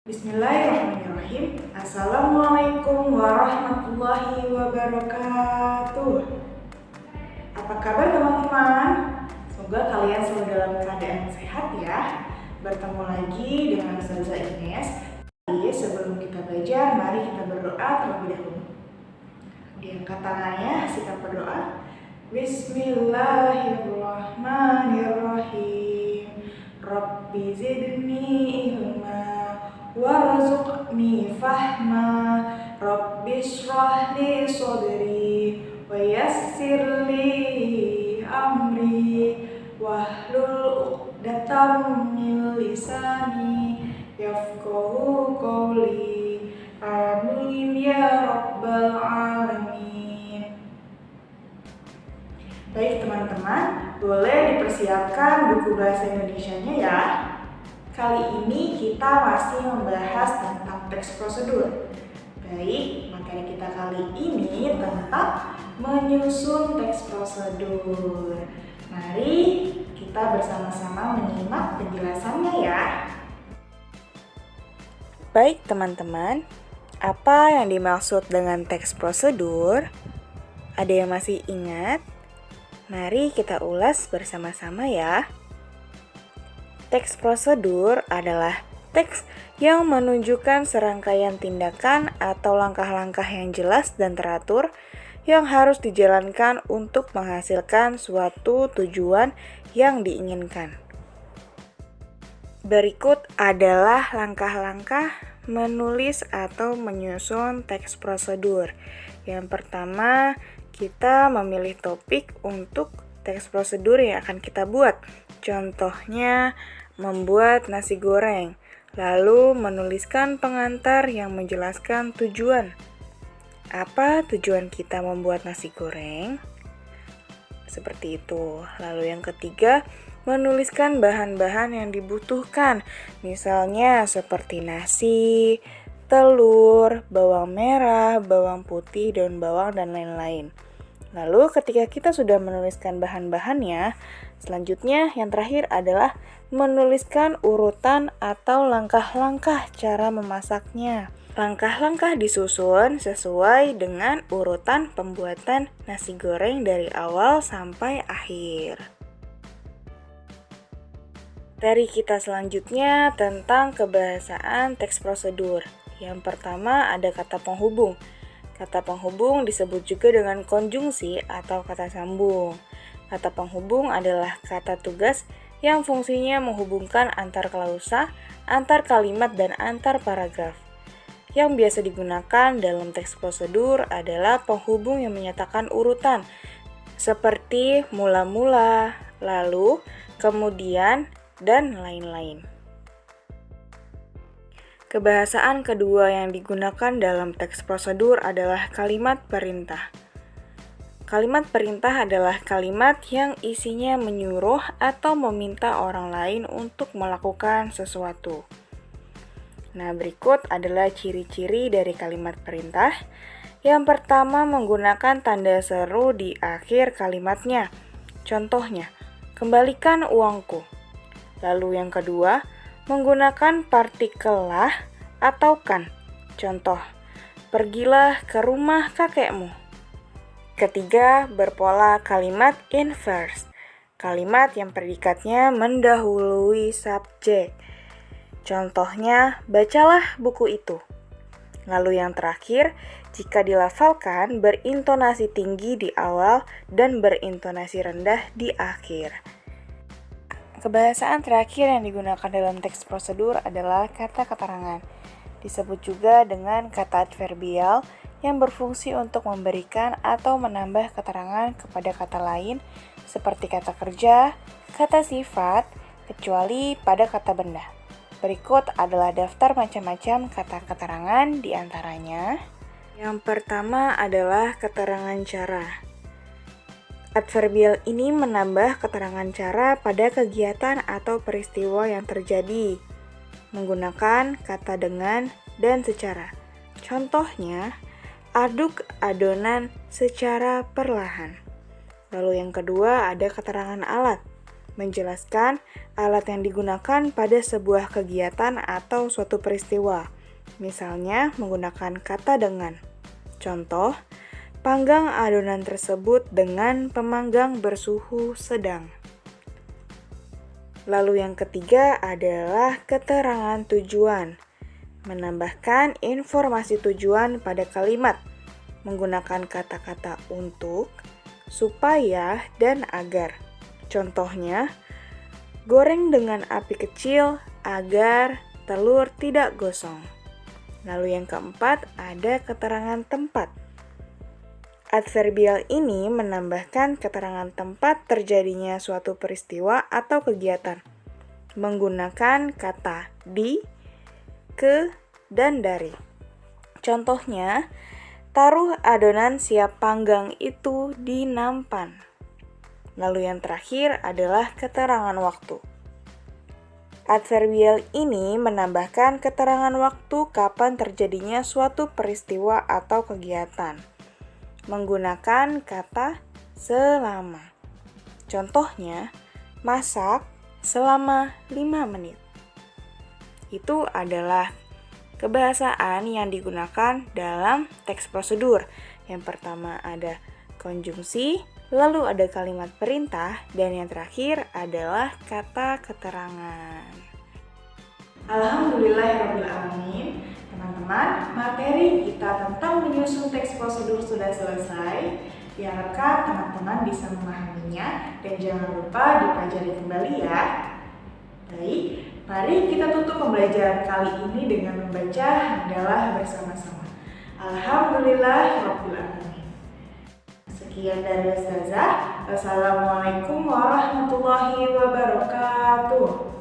Bismillahirrahmanirrahim. Assalamualaikum warahmatullahi wabarakatuh. Apa kabar teman-teman? Semoga kalian selalu dalam keadaan sehat ya. Bertemu lagi dengan Ustazah Ines. Sebelum kita belajar, mari kita berdoa terlebih dahulu. Diangkat tangannya, kita berdoa. Bismillahirrahmanirrahim. Rabbi zidni ilma warzuqni fahma. Rabbi shrah li sadri wa yassir li amri wahlul 'uqdatam min lisani yafqahu qawli. Amin ya rabbal alamin. Baik teman-teman, boleh dipersiapkan buku bahasa Indonesianya ya. Kali ini kita masih membahas tentang teks prosedur. Baik, materi kita kali ini tentang menyusun teks prosedur. Mari kita bersama-sama menyimak penjelasannya ya. Baik teman-teman, apa yang dimaksud dengan teks prosedur? Ada yang masih ingat? Mari kita ulas bersama-sama ya. Teks prosedur adalah teks yang menunjukkan serangkaian tindakan atau langkah-langkah yang jelas dan teratur yang harus dijalankan untuk menghasilkan suatu tujuan yang diinginkan. Berikut adalah langkah-langkah menulis atau menyusun teks prosedur. Yang pertama, kita memilih topik untuk teks prosedur yang akan kita buat. Contohnya, membuat nasi goreng, lalu menuliskan pengantar yang menjelaskan tujuan. Apa tujuan kita membuat nasi goreng? Seperti itu. Lalu yang ketiga, menuliskan bahan-bahan yang dibutuhkan. Misalnya seperti nasi, telur, bawang merah, bawang putih, daun bawang, dan lain-lain. Lalu ketika kita sudah menuliskan bahan-bahannya, selanjutnya yang terakhir adalah menuliskan urutan atau langkah-langkah cara memasaknya. Langkah-langkah disusun sesuai dengan urutan pembuatan nasi goreng dari awal sampai akhir. Materi kita selanjutnya tentang kebahasaan teks prosedur. Yang pertama ada kata penghubung. Kata penghubung disebut juga dengan konjungsi atau kata sambung. Kata penghubung adalah kata tugas yang fungsinya menghubungkan antar klausa, antar kalimat, dan antar paragraf. Yang biasa digunakan dalam teks prosedur adalah penghubung yang menyatakan urutan, seperti mula-mula, lalu, kemudian, dan lain-lain. Kebahasaan kedua yang digunakan dalam teks prosedur adalah kalimat perintah. Kalimat perintah adalah kalimat yang isinya menyuruh atau meminta orang lain untuk melakukan sesuatu. Nah, berikut adalah ciri-ciri dari kalimat perintah. Yang pertama, menggunakan tanda seru di akhir kalimatnya. Contohnya, kembalikan uangku. Lalu yang kedua, menggunakan partikel lah atau kan. Contoh, pergilah ke rumah kakekmu. Ketiga, berpola kalimat inverse. Kalimat yang predikatnya mendahului subjek. Contohnya, bacalah buku itu. Lalu yang terakhir, jika dilafalkan berintonasi tinggi di awal dan berintonasi rendah di akhir. Kebahasaan terakhir yang digunakan dalam teks prosedur adalah kata keterangan. Disebut juga dengan kata adverbial yang berfungsi untuk memberikan atau menambah keterangan kepada kata lain seperti kata kerja, kata sifat, kecuali pada kata benda. Berikut adalah daftar macam-macam kata keterangan di antaranya. Yang pertama adalah keterangan cara. Adverbial ini menambah keterangan cara pada kegiatan atau peristiwa yang terjadi, menggunakan kata dengan dan secara. Contohnya, aduk adonan secara perlahan. Lalu yang kedua ada keterangan alat, menjelaskan alat yang digunakan pada sebuah kegiatan atau suatu peristiwa. Misalnya menggunakan kata dengan. Contoh, panggang adonan tersebut dengan pemanggang bersuhu sedang. Lalu yang ketiga adalah keterangan tujuan. Menambahkan informasi tujuan pada kalimat, menggunakan kata-kata untuk, supaya, dan agar. Contohnya, goreng dengan api kecil agar telur tidak gosong. Lalu yang keempat ada keterangan tempat. Adverbial ini menambahkan keterangan tempat terjadinya suatu peristiwa atau kegiatan, menggunakan kata di, ke, dan dari. Contohnya, taruh adonan siap panggang itu di nampan. Lalu yang terakhir adalah keterangan waktu. Adverbial ini menambahkan keterangan waktu kapan terjadinya suatu peristiwa atau kegiatan, menggunakan kata selama. Contohnya, masak selama 5 menit. Itu adalah kebahasaan yang digunakan dalam teks prosedur. Yang pertama ada konjungsi, lalu ada kalimat perintah, dan yang terakhir adalah kata keterangan. Alhamdulillahirrahmanirrahim. Teman-teman, materi kita tentang menyusun teks prosedur sudah selesai. Diharapkan teman-teman bisa memahaminya dan jangan lupa dipelajari kembali ya. Baik, mari kita tutup pembelajaran kali ini dengan membaca hamdalah bersama-sama. Alhamdulillahirabbil alamin. Sekian dari Ustazah. Wassalamualaikum warahmatullahi wabarakatuh.